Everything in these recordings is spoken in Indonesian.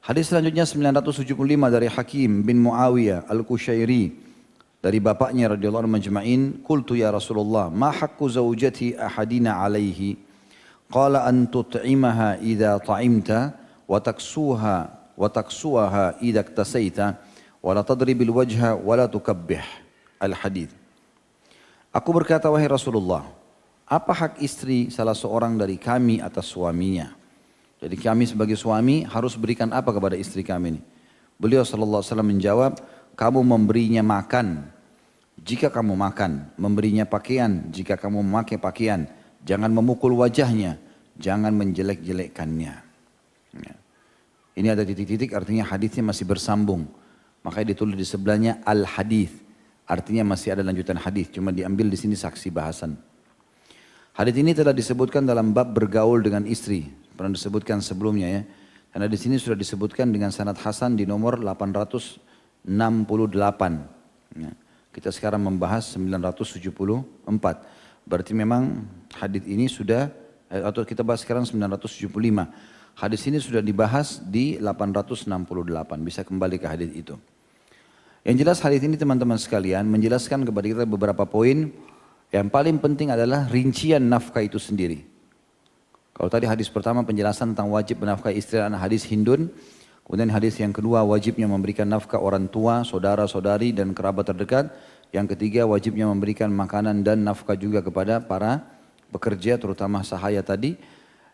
Hadis selanjutnya 975 dari Hakim bin Muawiyah Al-Kushairi dari bapaknya radhiyallahu anhu majma'in, qultu ya Rasulullah, ma haqqu zawjati ahadina alaihi? Qala an tut'imaha idza ta'imta wa taksuha idza iktasaita wa la tadribil wajha wa la tukabbih. Al-hadits. Aku berkata, wahai Rasulullah, apa hak istri salah seorang dari kami atas suaminya? Jadi kami sebagai suami harus berikan apa kepada istri kami ini? Beliau sallallahu alaihi wasallam menjawab, kamu memberinya makan jika kamu makan, memberinya pakaian jika kamu memakai pakaian, jangan memukul wajahnya, jangan menjelek-jelekkannya. Ya. Ini ada titik-titik, artinya hadisnya masih bersambung. Makanya ditulis di sebelahnya al-hadis, artinya masih ada lanjutan hadis, cuma diambil di sini saksi bahasan. Hadis ini telah disebutkan dalam bab bergaul dengan istri. Pernah disebutkan sebelumnya ya. Karena di sini sudah disebutkan dengan sanad hasan di nomor 868. Ya. Kita sekarang membahas 974. Berarti memang hadis ini sudah, atau kita bahas sekarang 975. Hadis ini sudah dibahas di 868. Bisa kembali ke hadis itu. Yang jelas hadis ini teman-teman sekalian menjelaskan kepada kita beberapa poin. Yang paling penting adalah rincian nafkah itu sendiri. Kalau tadi hadis pertama penjelasan tentang wajib menafkahi istri adalah hadis Hindun. Kemudian hadis yang kedua wajibnya memberikan nafkah orang tua, saudara-saudari dan kerabat terdekat. Yang ketiga wajibnya memberikan makanan dan nafkah juga kepada para pekerja terutama sahaya tadi.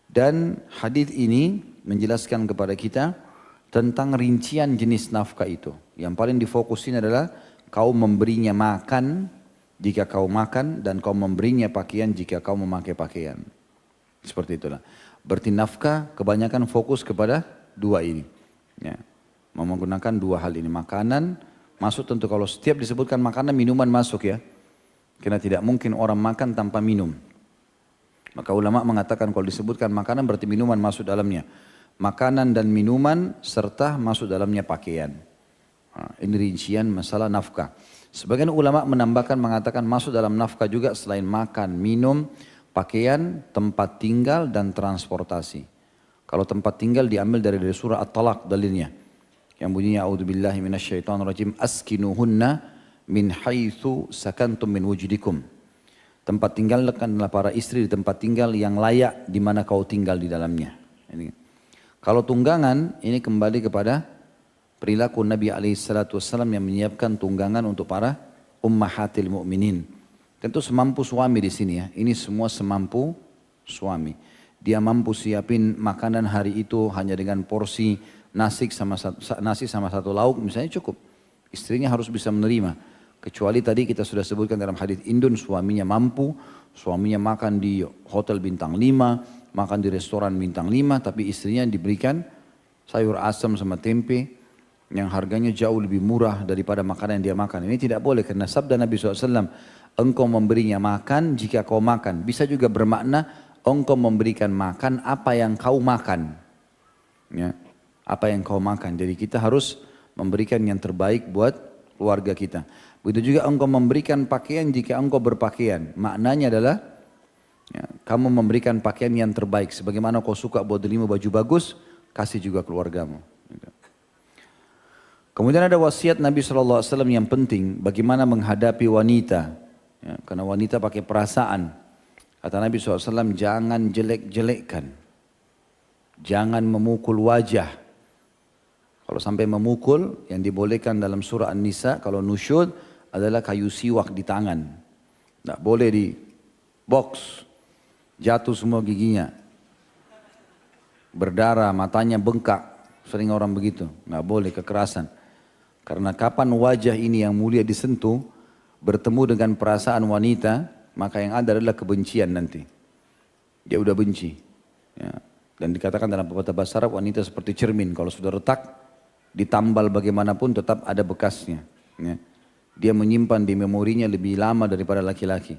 Dan hadis ini menjelaskan kepada kita tentang rincian jenis nafkah itu. Yang paling difokusin adalah kau memberinya makan jika kau makan dan kau memberinya pakaian jika kau memakai pakaian. Seperti itulah. Berarti nafkah kebanyakan fokus kepada dua ini. Ya. Menggunakan dua hal ini. Makanan masuk tentu kalau setiap disebutkan makanan minuman masuk ya. Karena tidak mungkin orang makan tanpa minum. Maka ulama mengatakan kalau disebutkan makanan berarti minuman masuk dalamnya. Makanan dan minuman serta masuk dalamnya pakaian. Nah, ini rincian masalah nafkah. Sebagian ulama menambahkan mengatakan masuk dalam nafkah juga selain makan, minum, pakaian, tempat tinggal dan transportasi. Kalau tempat tinggal diambil dari surah At-Talaq dalilnya. Yang bunyinya a'udzubillahi minasyaitonirrajim askinuhunna min haitsu sakantum min wujudikum. Tempat tinggal adalah para istri di tempat tinggal yang layak di mana kau tinggal di dalamnya. Ini. Kalau tunggangan ini kembali kepada perilaku Nabi SAW yang menyiapkan tunggangan untuk para ummahatil mu'minin. Tentu semampu suami di sini ya. Ini semua semampu suami. Dia mampu siapin makanan hari itu hanya dengan porsi nasi sama satu lauk misalnya cukup. Istrinya harus bisa menerima. Kecuali tadi kita sudah sebutkan dalam hadis Indun suaminya mampu, suaminya makan di hotel bintang 5, makan di restoran bintang 5, tapi istrinya diberikan sayur asam sama tempe yang harganya jauh lebih murah daripada makanan yang dia makan. Ini tidak boleh karena sabda Nabi SAW, engkau memberinya makan jika kau makan. Bisa juga bermakna engkau memberikan makan apa yang kau makan. Ya, apa yang kau makan. Jadi kita harus memberikan yang terbaik buat keluarga kita. Begitu juga engkau memberikan pakaian jika engkau berpakaian. Maknanya adalah ya, kamu memberikan pakaian yang terbaik. Sebagaimana kau suka buat beli baju bagus, kasih juga keluargamu. Kemudian ada wasiat Nabi SAW yang penting. Bagaimana menghadapi wanita. Ya, karena wanita pakai perasaan. Kata Nabi SAW, jangan jelek-jelekkan. Jangan memukul wajah. Kalau sampai memukul, yang dibolehkan dalam surah An-Nisa, kalau nusyud adalah kayu siwak di tangan. Tidak boleh di box, jatuh semua giginya. Berdarah, matanya bengkak. Sering orang begitu, nggak boleh kekerasan. Karena kapan wajah ini yang mulia disentuh, bertemu dengan perasaan wanita, maka yang ada adalah kebencian nanti. Dia udah benci. Ya. Dan dikatakan dalam pepatah bahasa Arab, wanita seperti cermin. Kalau sudah retak, ditambal bagaimanapun tetap ada bekasnya. Ya. Dia menyimpan di memorinya lebih lama daripada laki-laki.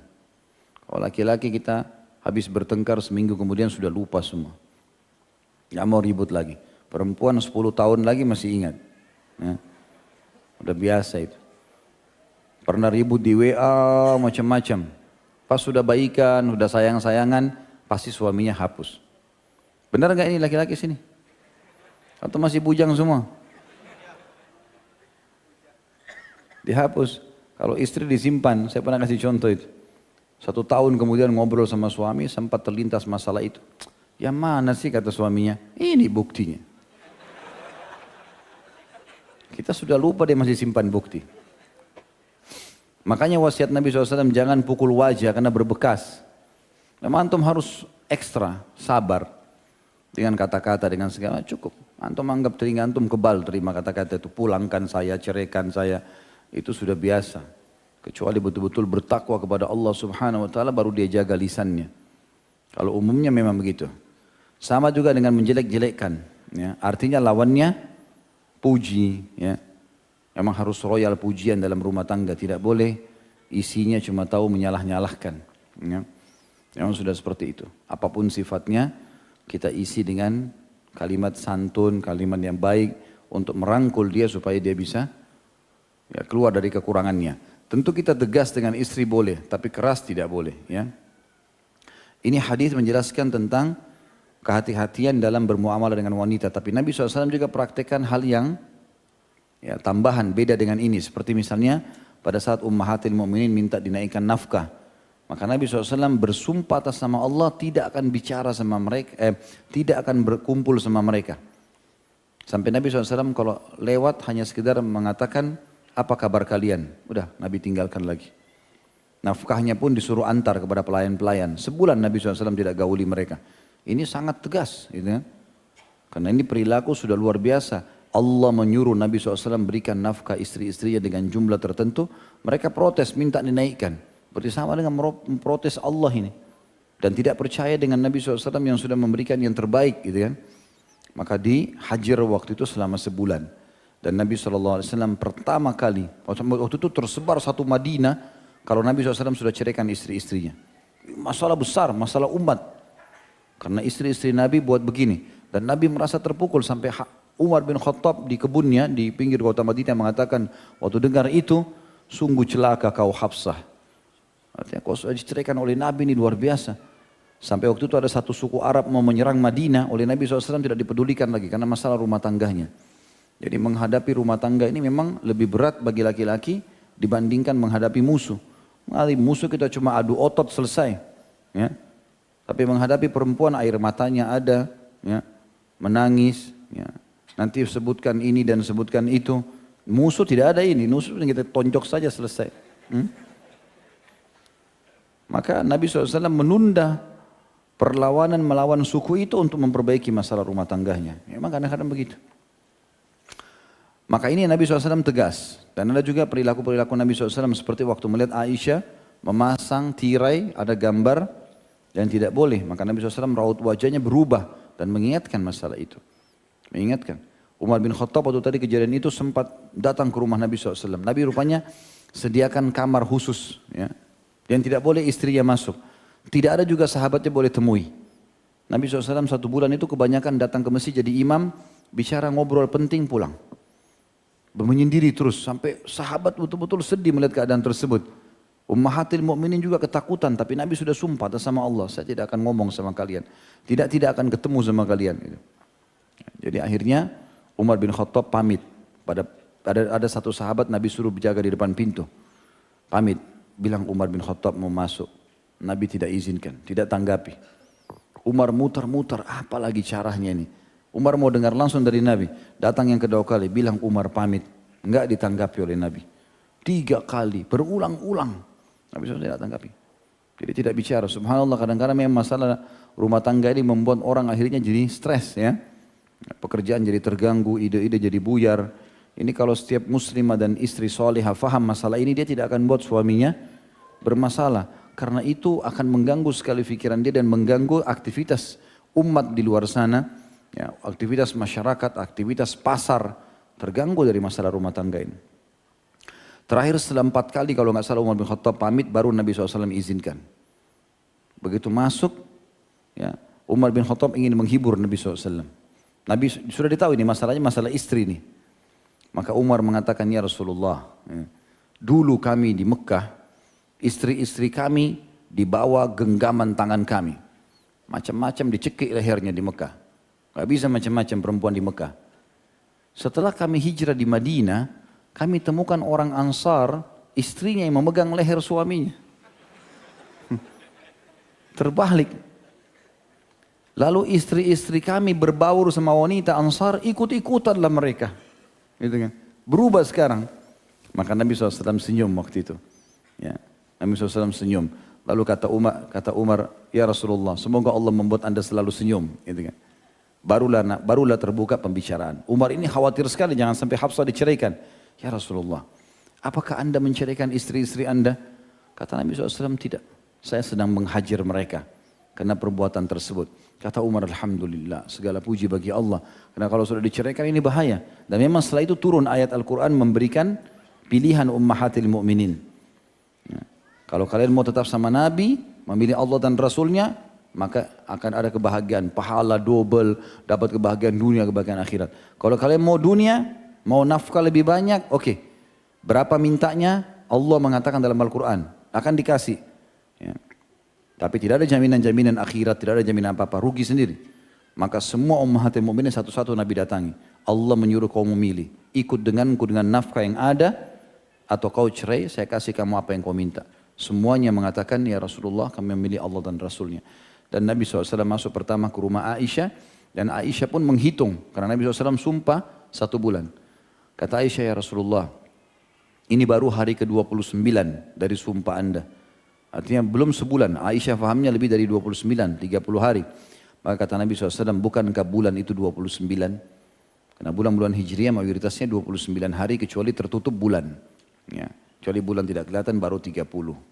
Kalau laki-laki kita habis bertengkar seminggu kemudian sudah lupa semua. Nggak mau ribut lagi. Perempuan 10 tahun lagi masih ingat. Ya. Udah biasa itu. Pernah ribut di WA macam-macam. Pas sudah baikan, sudah sayang-sayangan, pasti suaminya hapus. Benar nggak ini laki-laki sini? Atau masih bujang semua? Dihapus. Kalau istri disimpan, saya pernah kasih contoh itu. 1 tahun kemudian ngobrol sama suami, sempat terlintas masalah itu. Yang mana sih kata suaminya? Ini buktinya. Kita sudah lupa dia masih simpan bukti. Makanya wasiat Nabi SAW jangan pukul wajah karena berbekas. Memang antum harus ekstra, sabar. Dengan kata-kata, dengan segala cukup. Antum anggap telinga antum kebal terima kata-kata itu. Pulangkan saya, ceraikan saya. Itu sudah biasa. Kecuali betul-betul bertakwa kepada Allah Subhanahu wa taala baru dia jaga lisannya. Kalau umumnya memang begitu. Sama juga dengan menjelek-jelekkan, ya. Artinya lawannya puji, ya. Memang harus royal pujian dalam rumah tangga, tidak boleh isinya cuma tahu menyalah-nyalahkan, ya. Memang sudah seperti itu. Apapun sifatnya kita isi dengan kalimat santun, kalimat yang baik untuk merangkul dia supaya dia bisa ya, keluar dari kekurangannya. Tentu kita tegas dengan istri boleh, tapi keras tidak boleh. Ya. Ini hadis menjelaskan tentang kehati-hatian dalam bermuamalah dengan wanita. Tapi Nabi SAW juga praktekkan hal yang ya, tambahan, beda dengan ini. Seperti misalnya pada saat Ummahatil Mu'minin minta dinaikkan nafkah. Maka Nabi SAW bersumpah atas nama Allah tidak akan bicara sama mereka, tidak akan berkumpul sama mereka. Sampai Nabi SAW kalau lewat hanya sekedar mengatakan, apa kabar kalian? Udah, Nabi tinggalkan lagi. Nafkahnya pun disuruh antar kepada pelayan-pelayan. Sebulan Nabi SAW tidak gauli mereka. Ini sangat tegas. Gitu kan? Karena ini perilaku sudah luar biasa. Allah menyuruh Nabi SAW berikan nafkah istri-istrinya dengan jumlah tertentu. Mereka protes, minta dinaikkan. Berarti sama dengan memprotes Allah ini. Dan tidak percaya dengan Nabi SAW yang sudah memberikan yang terbaik. Gitu kan? Maka dihajar waktu itu selama sebulan. Dan Nabi SAW pertama kali, waktu itu tersebar satu Madinah, kalau Nabi SAW sudah ceraikan istri-istrinya. Masalah besar, masalah umat. Karena istri-istri Nabi buat begini. Dan Nabi merasa terpukul sampai Umar bin Khattab di kebunnya, di pinggir kota Madinah mengatakan, waktu dengar itu, sungguh celaka kau Hafsah. Artinya kau sudah diceraikan oleh Nabi ini luar biasa. Sampai waktu itu ada satu suku Arab mau menyerang Madinah, oleh Nabi SAW tidak dipedulikan lagi karena masalah rumah tangganya. Jadi menghadapi rumah tangga ini memang lebih berat bagi laki-laki dibandingkan menghadapi musuh. Menghadapi musuh kita cuma adu otot selesai. Ya. Tapi menghadapi perempuan air matanya ada, ya. Menangis. Ya. Nanti sebutkan ini dan sebutkan itu. Musuh tidak ada ini, musuh kita tonjok saja selesai. Maka Nabi SAW menunda perlawanan melawan suku itu untuk memperbaiki masalah rumah tangganya. Memang kadang-kadang begitu. Maka ini Nabi SAW tegas. Dan ada juga perilaku-perilaku Nabi SAW seperti waktu melihat Aisyah memasang tirai, ada gambar yang tidak boleh. Maka Nabi SAW raut wajahnya berubah dan mengingatkan masalah itu. Mengingatkan. Umar bin Khattab waktu tadi kejadian itu sempat datang ke rumah Nabi SAW. Nabi rupanya sediakan kamar khusus. Ya, yang tidak boleh istrinya masuk. Tidak ada juga sahabatnya boleh temui. Nabi SAW 1 bulan itu kebanyakan datang ke masjid jadi imam, bicara ngobrol penting pulang. Menyendiri terus sampai sahabat betul-betul sedih melihat keadaan tersebut. Ummahatil Mu'minin juga ketakutan, tapi Nabi sudah sumpah atas sama Allah, saya tidak akan ngomong sama kalian. Tidak akan ketemu sama kalian. Jadi akhirnya Umar bin Khattab pamit. Ada satu sahabat Nabi suruh berjaga di depan pintu. Pamit, bilang Umar bin Khattab mau masuk. Nabi tidak izinkan, tidak tanggapi. Umar muter-muter, apa lagi caranya ini? Umar mau dengar langsung dari Nabi. Datang yang kedua kali, bilang Umar pamit. Enggak ditanggapi oleh Nabi. 3 kali, berulang-ulang. Nabi SAW tidak tanggapi. Jadi tidak bicara. Subhanallah, kadang-kadang memang masalah rumah tangga ini membuat orang akhirnya jadi stres. Ya. Pekerjaan jadi terganggu, ide-ide jadi buyar. Ini kalau setiap muslimah dan istri solehah faham masalah ini, dia tidak akan buat suaminya bermasalah. Karena itu akan mengganggu sekali pikiran dia dan mengganggu aktivitas umat di luar sana. Ya, aktivitas masyarakat, aktivitas pasar terganggu dari masalah rumah tangga ini. Terakhir setelah 4 kali kalau nggak salah Umar bin Khattab pamit baru Nabi SAW izinkan. Begitu masuk, ya, Umar bin Khattab ingin menghibur Nabi SAW. Nabi sudah ditahu ini masalahnya masalah istri nih. Maka Umar mengatakan, ya Rasulullah, ya, dulu kami di Mekah, istri-istri kami dibawa genggaman tangan kami. Macam-macam dicekik lehernya di Mekah. Gak bisa macam-macam perempuan di Mekah. Setelah kami hijrah di Madinah, kami temukan orang Ansar, istrinya yang memegang leher suaminya. Terbalik. Lalu istri-istri kami berbaur sama wanita Ansar, ikut-ikutanlah mereka. Gitu kan. Berubah sekarang. Maka Nabi SAW senyum waktu itu. Ya. Nabi SAW senyum. Lalu kata Umar, ya Rasulullah, semoga Allah membuat anda selalu senyum. Gitu kan. Barulah terbuka pembicaraan. Umar ini khawatir sekali jangan sampai Hafsah diceraikan. Ya Rasulullah, apakah anda menceraikan istri-istri anda? Kata Nabi SAW, tidak. Saya sedang menghajar mereka karena perbuatan tersebut. Kata Umar, alhamdulillah, segala puji bagi Allah. Karena kalau sudah diceraikan ini bahaya. Dan memang setelah itu turun ayat Al-Quran memberikan pilihan ummahatil mu'minin. Ya. Kalau kalian mau tetap sama Nabi, memilih Allah dan Rasulnya, maka akan ada kebahagiaan, pahala double, dapat kebahagiaan dunia, kebahagiaan akhirat. Kalau kalian mau dunia, mau nafkah lebih banyak, oke. Berapa mintanya? Allah mengatakan dalam Al-Quran, akan dikasih. Ya. Tapi tidak ada jaminan-jaminan akhirat, tidak ada jaminan apa-apa, rugi sendiri. Maka semua ummahatil mukminin satu-satu Nabi datangi. Allah menyuruh kau memilih, ikut denganku dengan nafkah yang ada, atau kau cerai, saya kasih kamu apa yang kau minta. Semuanya mengatakan, ya Rasulullah, kami memilih Allah dan Rasulnya. Dan Nabi SAW masuk pertama ke rumah Aisyah. Dan Aisyah pun menghitung. Karena Nabi SAW sumpah 1 bulan. Kata Aisyah, ya Rasulullah, ini baru hari ke-29 dari sumpah anda. Artinya belum sebulan. Aisyah fahamnya lebih dari 29, 30 hari. Maka kata Nabi SAW, bukankah bulan itu 29? Karena bulan-bulan Hijriah mayoritasnya 29 hari kecuali tertutup bulan. Ya, kecuali bulan tidak kelihatan baru 30.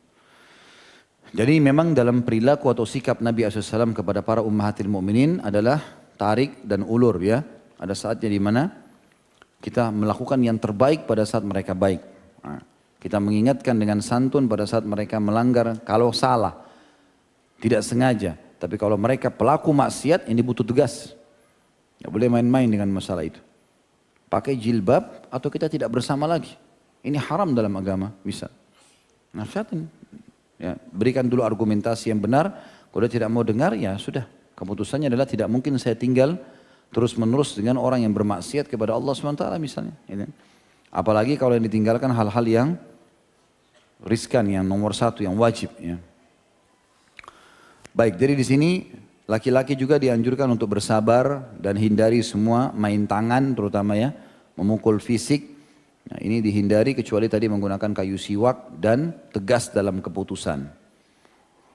Jadi memang dalam perilaku atau sikap Nabi SAW kepada para ummahatil mu'minin adalah tarik dan ulur ya. Ada saatnya di mana kita melakukan yang terbaik pada saat mereka baik. Nah, kita mengingatkan dengan santun pada saat mereka melanggar kalau salah. Tidak sengaja. Tapi kalau mereka pelaku maksiat ini butuh tegas. Tidak boleh main-main dengan masalah itu. Pakai jilbab atau kita tidak bersama lagi. Ini haram dalam agama. Bisa. Nasihatin. Ya, berikan dulu argumentasi yang benar. Kalau dia tidak mau dengar, ya sudah. Keputusannya adalah tidak mungkin saya tinggal terus menerus dengan orang yang bermaksiat kepada Allah SWT misalnya. Ya. Apalagi kalau yang ditinggalkan hal-hal yang riskan, yang nomor 1, yang wajib. Ya. Baik, jadi di sini laki-laki juga dianjurkan untuk bersabar dan hindari semua main tangan terutama ya, memukul fisik. Nah, ini dihindari kecuali tadi menggunakan kayu siwak dan tegas dalam keputusan.